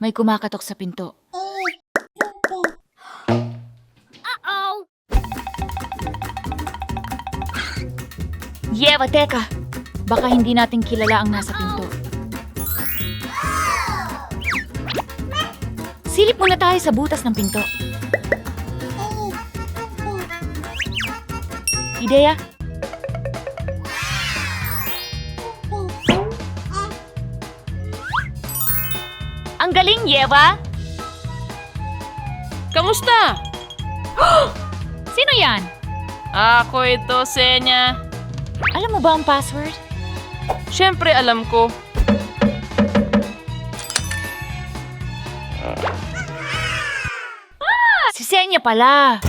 May kumakatok sa pinto. Uh-oh! Yeva, teka! Baka hindi natin kilala ang nasa pinto. Silip muna tayo sa butas ng pinto. Ideya? Ang galing, Yeva! Kamusta? Sino yan? Ako ito, Senya. Alam mo ba ang password? Siyempre alam ko. Si Senya pala.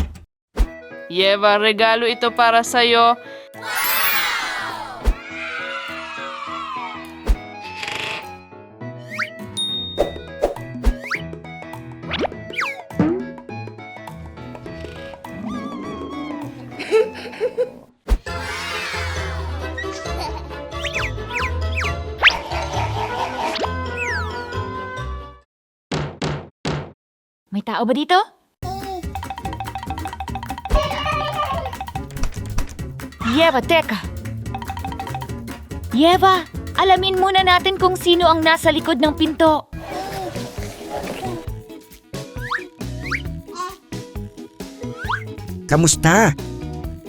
Yeva, regalo ito para sa'yo. May tao ba dito? Yeva, teka. Yeva, alamin muna natin kung sino ang nasa likod ng pinto. Kamusta?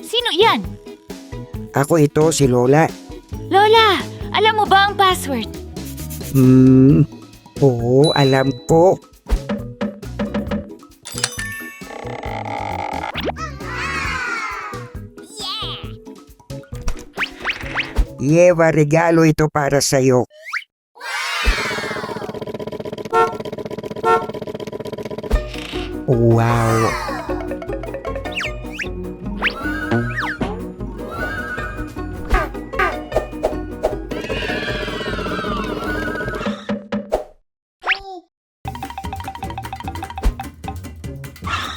Sino yan? Ako ito, si Lola. Lola, alam mo ba ang password? Oo, alam ko. Yeva, regalo ito para sa'yo. Wow!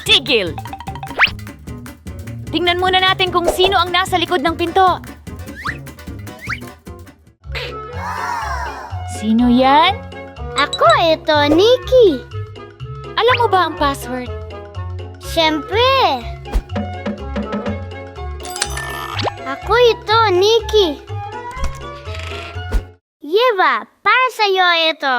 Tigil! Tingnan muna natin kung sino ang nasa likod ng pinto. Sino yan? Ako ito, Nikki. Alam mo ba ang password? Siyempre. Ako ito, Nikki. Yeva, para sa'yo ito.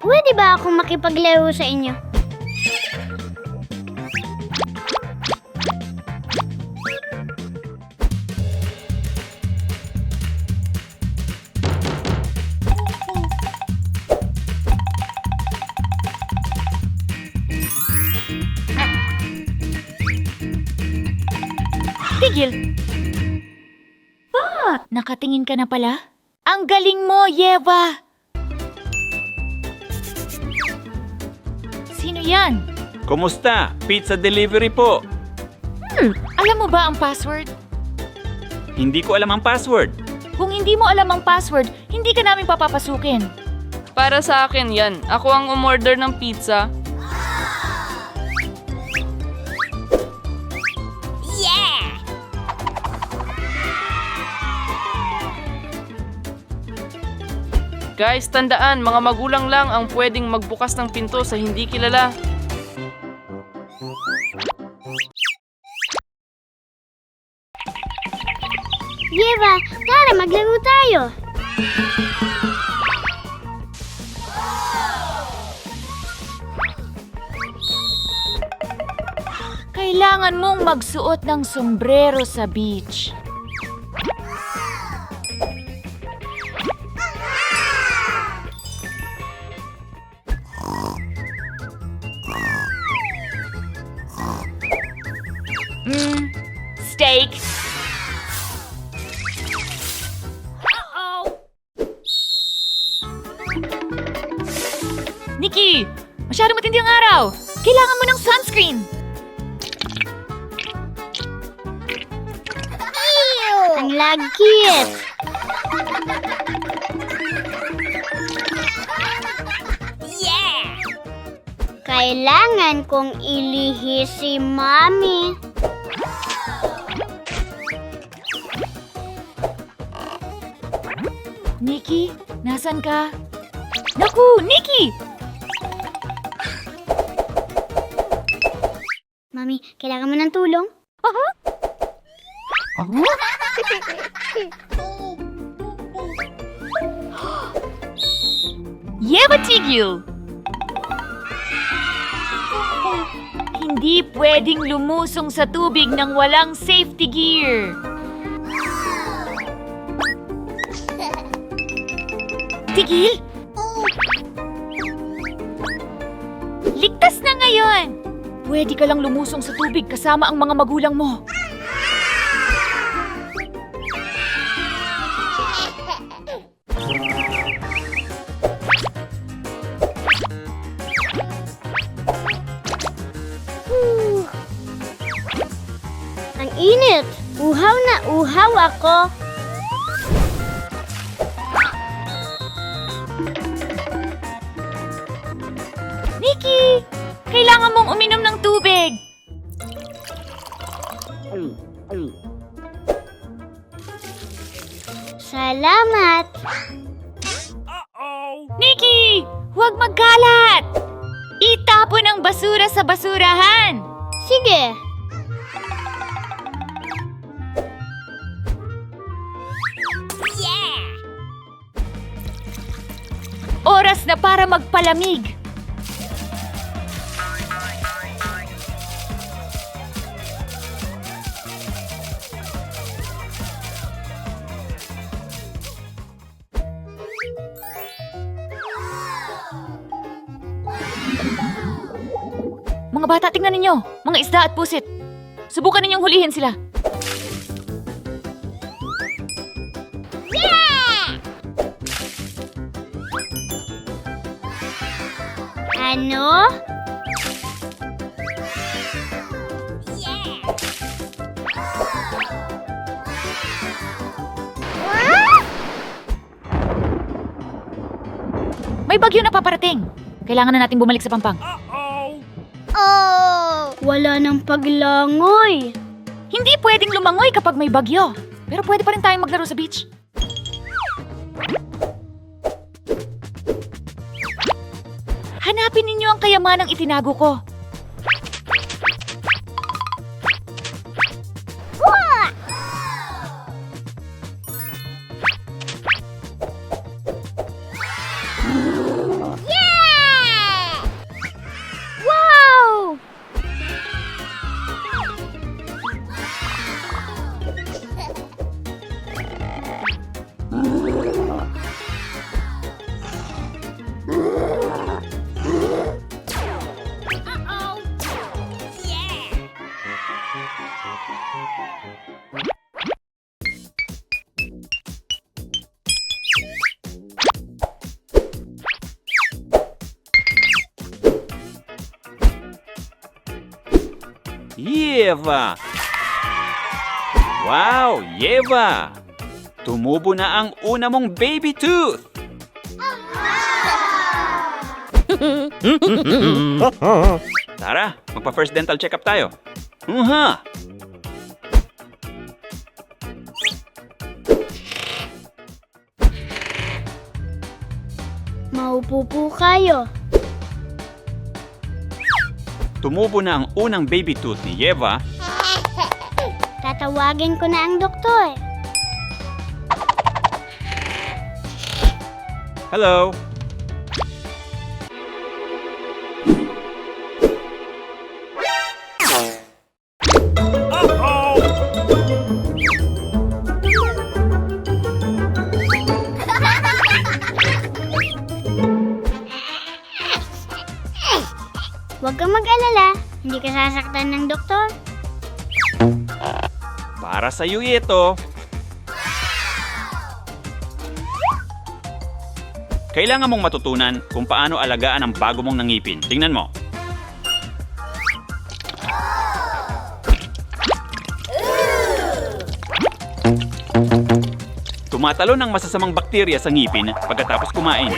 Pwede ba akong makipaglaro sa inyo? Tigil! Nakatingin ka na pala? Ang galing mo, Yeva! Sino yan? Kumusta? Pizza delivery po. Alam mo ba ang password? Hindi ko alam ang password. Kung hindi mo alam ang password, hindi ka namin papapasukin. Para sa akin yan. Ako ang umorder ng pizza. Guys, tandaan, mga magulang lang ang pwedeng magbukas ng pinto sa hindi kilala. Yeva, tara maglaro tayo. Kailangan mong magsuot ng sombrero sa beach. Steak. Nikki, masyado matindi ang araw. Kailangan mo ng sunscreen. Ang lagkit. Kailangan kong ilihis si Mami. Nikki, nasan ka? Naku, Nikki! Mami, kailangan mo ng tulong? Yeva tigil! Hindi pwedeng lumusong sa tubig ng walang safety gear. Tigil! Ligtas na ngayon! Pwede ka lang lumusong sa tubig kasama ang mga magulang mo. Ang init! Uhaw na uhaw ako! Nikki! Kailangan mong uminom ng tubig! Salamat! Nikki! Huwag magkalat! Itapon ang basura sa basurahan! Sige! Oras na para magpalamig! Mga bata, tingnan ninyo! Mga isda at pusit! Subukan ninyong hulihin sila! Ano? May bagyo na paparating! Kailangan na nating bumalik sa Pampang. Oh! Wala nang paglangoy. Hindi pwedeng lumangoy kapag may bagyo. Pero pwede pa rin tayong maglaro sa beach. Hanapin ninyo ang kayamanang itinago ko. Yeah! Wow! Yeva! Wow, Yeva! Tumubo na ang una mong baby tooth! Tara, magpa-first dental checkup tayo. Maupo po kayo. Tumubo na ang unang baby tooth ni Yeva. Tatawagin ko na ang doktor. Hello! Huwag kang mag-alala. Hindi ka sasaktan ng doktor. Para sa'yo ito. Kailangan mong matutunan kung paano alagaan ang bago mong nangipin. Tingnan mo. tumatalon ang masasamang bakterya sa ngipin pagkatapos kumain.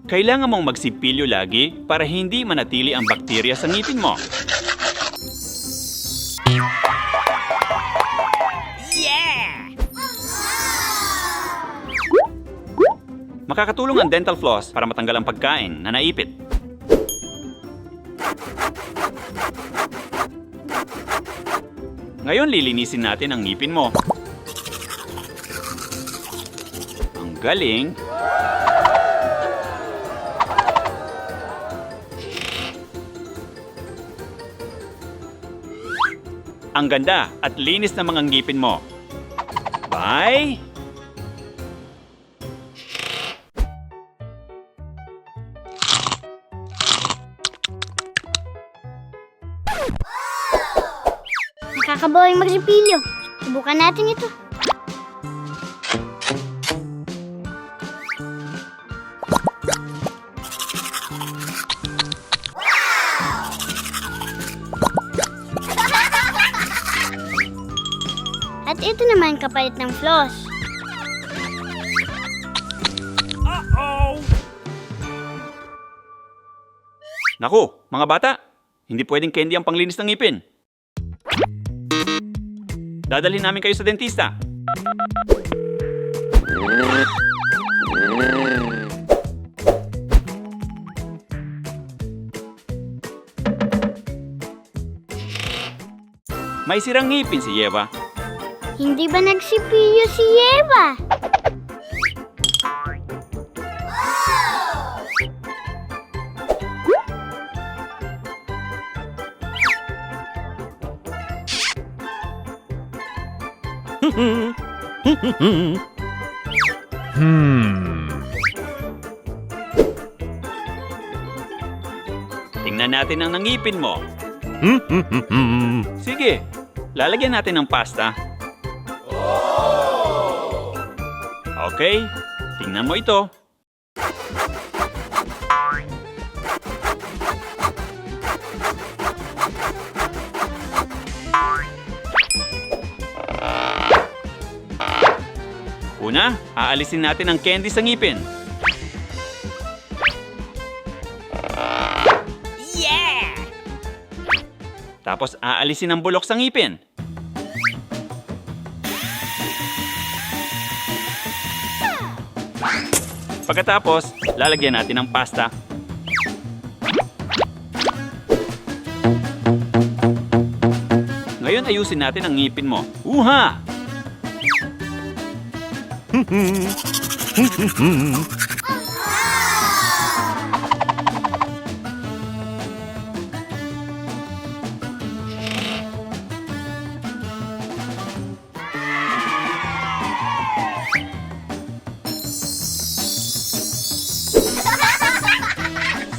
Kailangan mong magsipilyo lagi para hindi manatili ang bakterya sa ngipin mo. Makakatulong ang dental floss para matanggal ang pagkain na naipit. Ngayon lilinisin natin ang ngipin mo. Ang galing! Ang ganda at linis ng mga ngipin mo. Bye! Nakakaboring magsipilyo. Subukan natin ito. At ito naman kapalit ng floss. Naku, mga bata, hindi pwedeng candy ang panglinis ng ngipin. Dadalhin namin kayo sa dentista. May sirang ngipin si Eva. Hindi ba nagsipilyo si Eva? Tingnan natin ang nangipin mo. Sige, lalagyan natin ng pasta. Okay, tingnan mo ito. Una, aalisin natin ang candy sa ngipin. Tapos aalisin ang bulok sa ngipin. Pagkatapos, lalagyan natin ng pasta. Ngayon ayusin natin ang ngipin mo. Uha!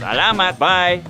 Salamat, bye!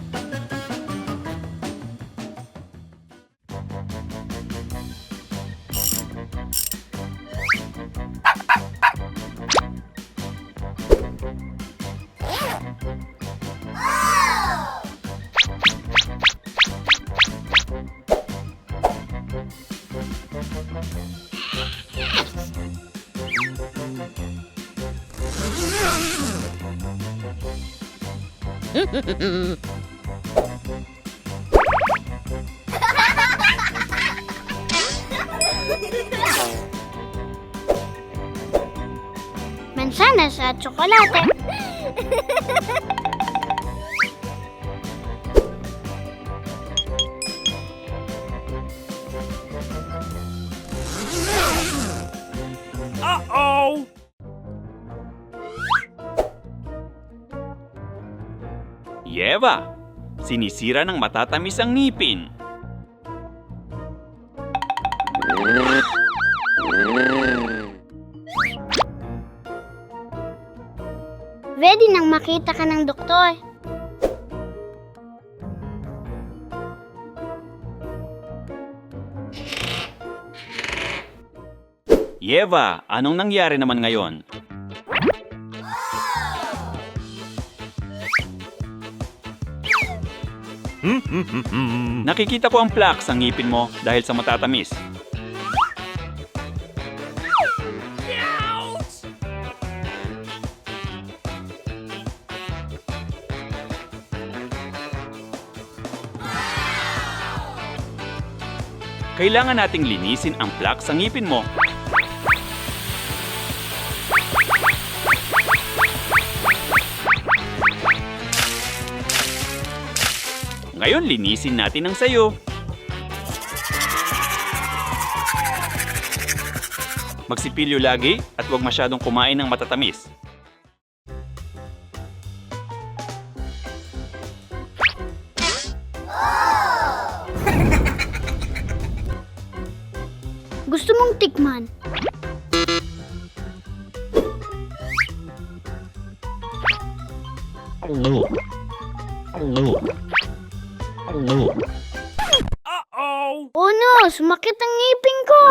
Mansanas at tsokolate. Eva, sinisira ng matatamis ang ngipin. Ready nang makita ka ng doktor. Eva, anong nangyari naman ngayon? Nakikita ko ang plaque sa ngipin mo dahil sa matatamis. Kailangan nating linisin ang plaque sa ngipin mo. Ngayon, linisin natin ang sayo. Magsipilyo lagi at huwag masyadong kumain ng matatamis. Gusto mong tikman? Oh no! Sumakit ang ngipin ko!